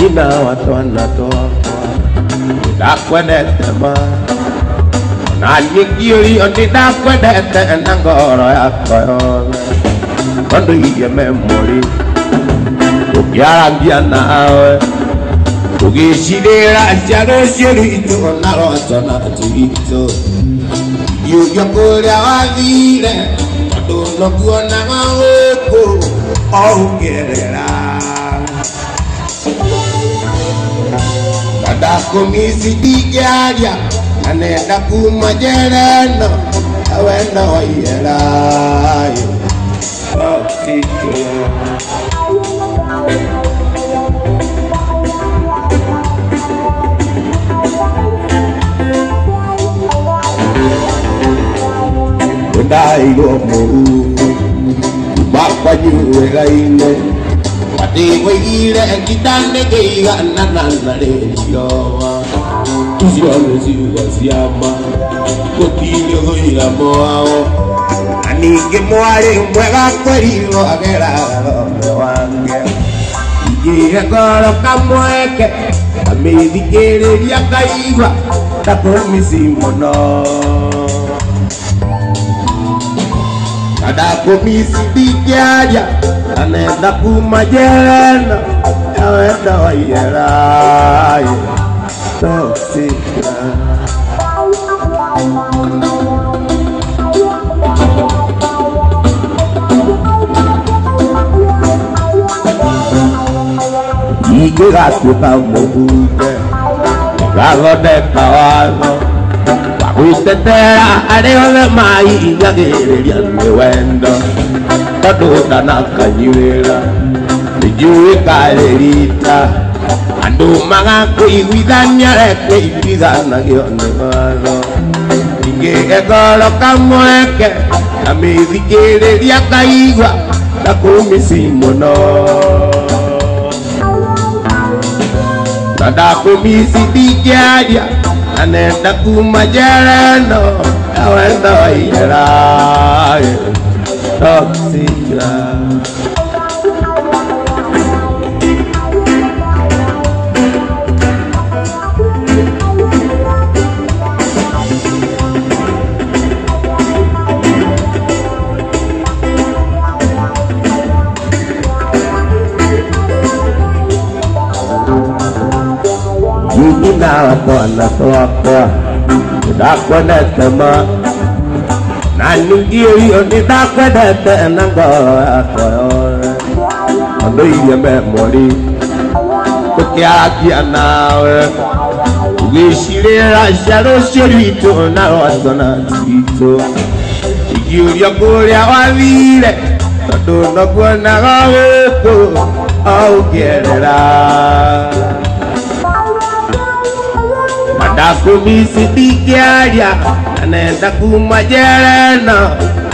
Nina watu wanatoa ndakwendete ma na nyingio ndakwendete na ngoro yakwa yothe kondo iye memory ukiarangia nawe ugishirira njaro ciritũ na roto na tũitũ iuria kũrĩa wathire tondũ nokuonaga gũkũ o ũkĩerera ndakumisi ndingĩaria na nenda kuma njera ĩno wendo waiyera ndaigwo mũru makwanyuwega-inĩ watigũigire ngitandĩkĩigana na rĩrioa icio nĩ ciugo cia ma gũtirĩ ũira wao na ningĩ mwarĩ mwega kwerirwo ageraga thome wange ingĩhe ngoro kamweke amĩthikĩrĩria ngaigua ndakũmisi mũno ndakumisi ndingĩaria na nenda kuma njera ĩno ya wendo waiyera toxic ingĩgatuĩka mũbunge gathondeka watho gwĩtetera arĩa othe mahinyagĩrĩria nĩ wendo tondũ ndanakanyuĩra nĩnjũĩ karĩ rita andũ magakũiguithania reke iguithanagio nĩ watho ingĩhe ngoro kamweke na mĩthikĩrĩria ngaigua ndakũmisi mũno na ndakũmisi ndingĩaria na nenda kuma njera ĩno ya wendo waiyera toxic Nina wana twakwa ndakwendete ma na ningio ndakwendete na ngoro yakwa yothe kondo iye memory ũkĩaragia nawe ugĩcirĩra ciaro ciritũ na roto na tũitũ ingĩũria kũrĩa wathire tondũ nokuonaga gũkũ o ũkĩerera ndakumisi ndingĩaria na nenda kuma njera ĩno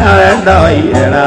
ya wendo waiyera